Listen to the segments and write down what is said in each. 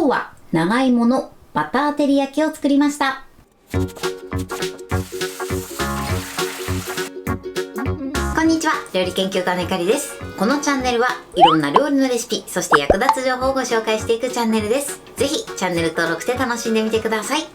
今日は長芋のバター照り焼きを作りました。こんにちは、料理研究家のゆかりです。このチャンネルはいろんな料理のレシピ、そして役立つ情報をご紹介していくチャンネルです。ぜひチャンネル登録して楽しんでみてください。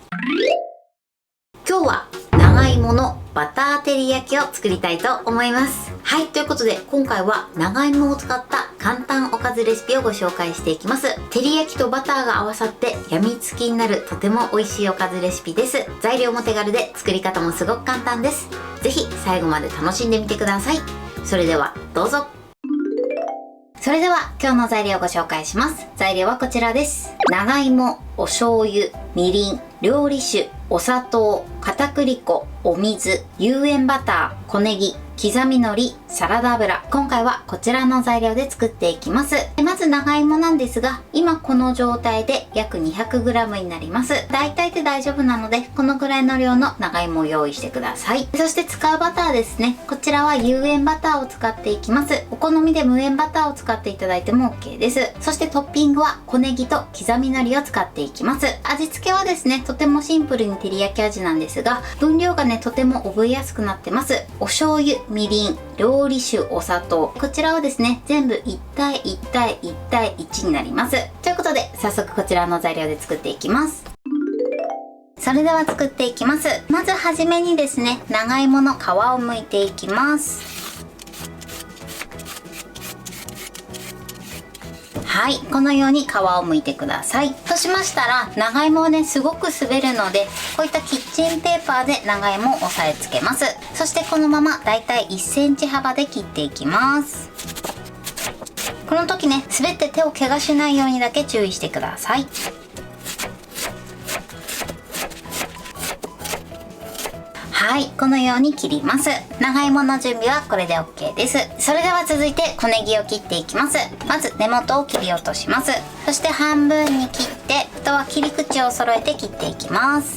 今日は長芋のバター照り焼きを作りたいと思います。はい、ということで今回は長芋を使った簡単おかずレシピをご紹介していきます。照り焼きとバターが合わさって病みつきになるとても美味しいおかずレシピです。材料も手軽で作り方もすごく簡単です。ぜひ最後まで楽しんでみてください。それではどうぞ。それでは今日の材料をご紹介します。材料はこちらです。長芋、お醤油、みりん、料理酒、お砂糖、片栗粉、お水、有塩バター、小ネギ、刻み海苔、サラダ油。今回はこちらの材料で作っていきます。まず長芋なんですが、今この状態で約 200g になります。大体で大丈夫なので、このぐらいの量の長芋を用意してください。そして使うバターですね。こちらは有塩バターを使っていきます。お好みで無塩バターを使っていただいても OK です。そしてトッピングは小ネギと刻み海苔を使っていきます。味付けはですね、とてもシンプルに照り焼き味なんですが、分量がね、とても覚えやすくなってます。お醤油、みりん、料理酒、お砂糖。こちらはですね、全部1対1対1対1になります。ということで、早速こちらの材料で作っていきます。それでは作っていきます。まずはじめにですね、長芋の皮を剥いていきます。はい、このように皮を剥いてください。そうしましたら、長芋はね、すごく滑るので、こういったキッチンペーパーで長芋を押さえつけます。そしてこのままだいたい1センチ幅で切っていきます。この時ね、滑って手を怪我しないようにだけ注意してください。はい、このように切ります。長芋の準備はこれで OK です。それでは続いて小ネギを切っていきます。まず根元を切り落とします。そして半分に切って、あとは切り口を揃えて切っていきます。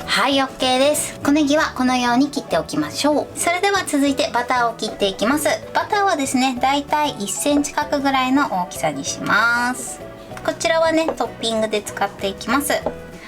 はい、OK です。小ネギはこのように切っておきましょう。それでは続いてバターを切っていきます。バターはですね、だいたい1センチ角ぐらいの大きさにします。こちらはね、トッピングで使っていきます。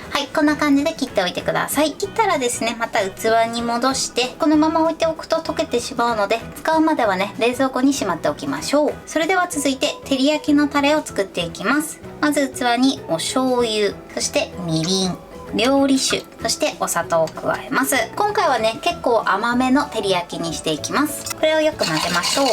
はい、こんな感じで切っておいてください。切ったらですね、また器に戻してこのまま置いておくと溶けてしまうので、使うまではね、冷蔵庫にしまっておきましょう。それでは続いて照り焼きのタレを作っていきます。まず器にお醤油、そしてみりん、料理酒、そしてお砂糖を加えます。今回はね、結構甘めの照り焼きにしていきます。これをよく混ぜましょう。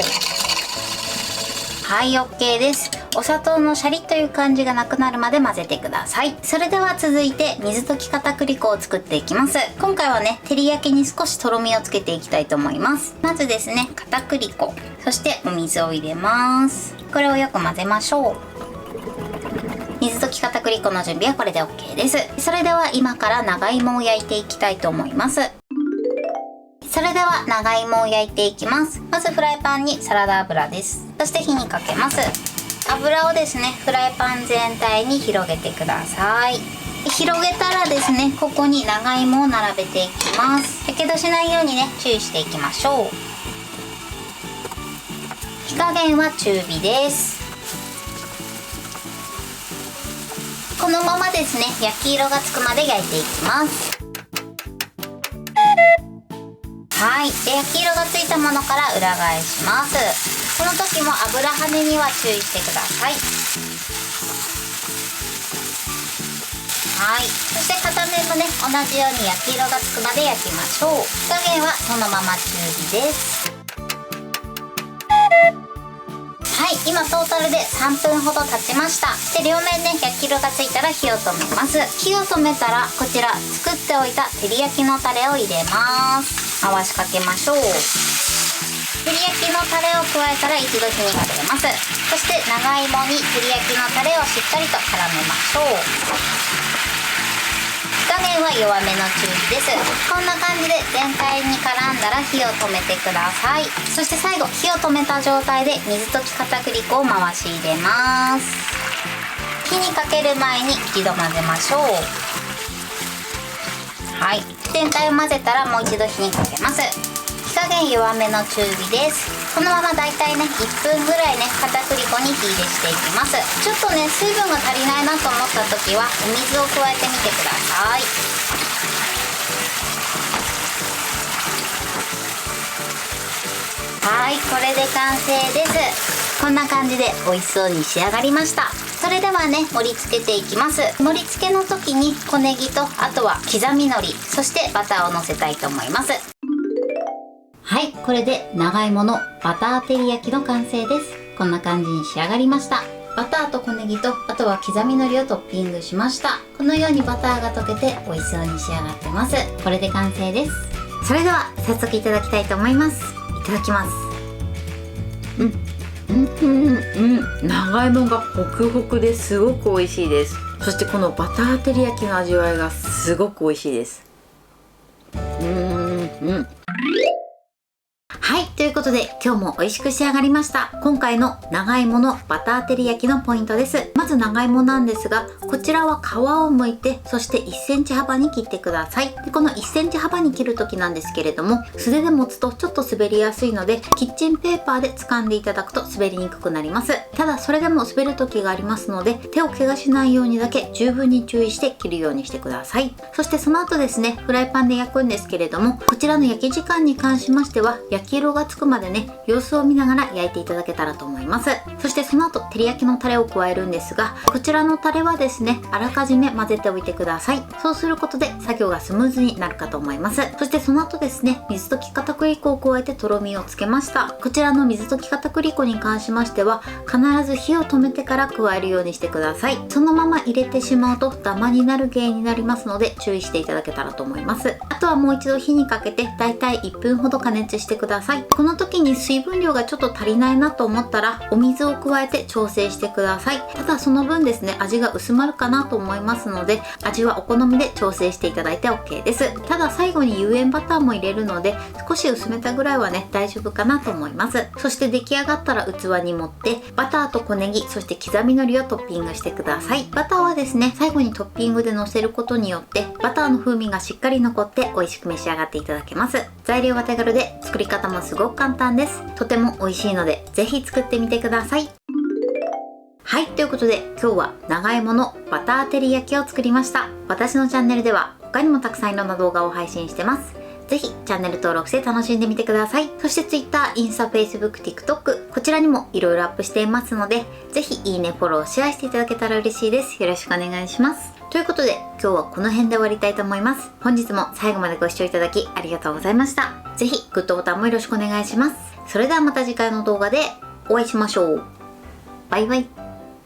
はい、 OK です。お砂糖のシャリッという感じがなくなるまで混ぜてください。それでは続いて水溶き片栗粉を作っていきます。今回はね、照り焼きに少しとろみをつけていきたいと思います。まずですね、片栗粉、そしてお水を入れます。これをよく混ぜましょう。水溶き片栗粉の準備はこれで OK です。それでは今から長芋を焼いていきたいと思います。それでは長芋を焼いていきます。まずフライパンにサラダ油です。そして火にかけます。油をですね、フライパン全体に広げてください。広げたらですね、ここに長芋を並べていきます。やけどしないようにね、注意していきましょう。火加減は中火です。このままですね、焼き色がつくまで焼いていきます。はい、で焼き色がついたものから裏返します。この時も油跳ねには注意してください。はい、そして片面もね、同じように焼き色がつくまで焼きましょう。火加減はそのまま中火です。はい、今トータルで3分ほど経ちました。で、両面ね、焼き色がついたら火を止めます。火を止めたらこちら作っておいた照り焼きのタレを入れます。回しかけましょう。照り焼きのタレを加えたら一度火にかけます。そして長芋に照り焼きのタレをしっかりと絡めましょう。火加減は弱めの中火です。こんな感じで全体に絡んだら火を止めてください。そして最後、火を止めた状態で水溶き片栗粉を回し入れます。火にかける前に一度混ぜましょう。はい、全体を混ぜたらもう一度火にかけます。火加減弱めの中火です。このままだいたいね1分ぐらいね片栗粉に火入れしていきます。ちょっとね水分が足りないなと思った時はお水を加えてみてください。はい、これで完成です。こんな感じで美味しそうに仕上がりました。それではね盛り付けていきます。盛り付けの時に小ネギとあとは刻み海苔、そしてバターをのせたいと思います。はい、これで長芋のバター照り焼きの完成です。こんな感じに仕上がりました。バターと小ネギとあとは刻み海苔をトッピングしました。このようにバターが溶けて美味しそうに仕上がってます。これで完成です。それでは早速いただきたいと思います。いただきます。長芋がホクホクですごく美味しいです。そしてこのバター照り焼きの味わいがすごく美味しいです。はい、ということで今日も美味しく仕上がりました。今回の長芋のバター照り焼きのポイントです。まず長芋なんですが、こちらは皮を剥いて、そして1センチ幅に切ってください。でこの1センチ幅に切る時なんですけれども、素手で持つとちょっと滑りやすいので、キッチンペーパーで掴んでいただくと滑りにくくなります。ただそれでも滑る時がありますので、手を怪我しないようにだけ十分に注意して切るようにしてください。そしてその後ですね、フライパンで焼くんですけれども、こちらの焼き時間に関しましては、焼き色がつくまでね様子を見ながら焼いていただけたらと思います。そしてその後照り焼きのタレを加えるんですが、こちらのタレはですねあらかじめ混ぜておいてください。そうすることで作業がスムーズになるかと思います。そしてその後ですね、水溶き片栗粉を加えてとろみをつけました。こちらの水溶き片栗粉に関しましては必ず火を止めてから加えるようにしてください。そのまま入れてしまうとダマになる原因になりますので注意していただけたらと思います。あとはもう一度火にかけてだいたい1分ほど加熱してください。この時に水分量がちょっと足りないなと思ったらお水を加えて調整してください。ただその分ですね味が薄まるかなと思いますので、味はお好みで調整していただいて OK です。ただ最後に有塩バターも入れるので少し薄めたぐらいはね大丈夫かなと思います。そして出来上がったら器に盛ってバターと小ネギ、そして刻み海苔をトッピングしてください。バターはですね最後にトッピングで乗せることによってバターの風味がしっかり残って美味しく召し上がっていただけます。材料は手軽で作り方もすごく簡単です。とても美味しいのでぜひ作ってみてください。はい、ということで今日は長芋のバター照り焼きを作りました。私のチャンネルでは他にもたくさんいろんな動画を配信してます。ぜひチャンネル登録して楽しんでみてください。そして Twitter、インスタ、Facebook、TikTok こちらにもいろいろアップしていますので、ぜひいいね、フォロー、シェアしていただけたら嬉しいです。よろしくお願いします。ということで今日はこの辺で終わりたいと思います。本日も最後までご視聴いただきありがとうございました。ぜひグッドボタンもよろしくお願いします。それではまた次回の動画でお会いしましょう。バイバイ。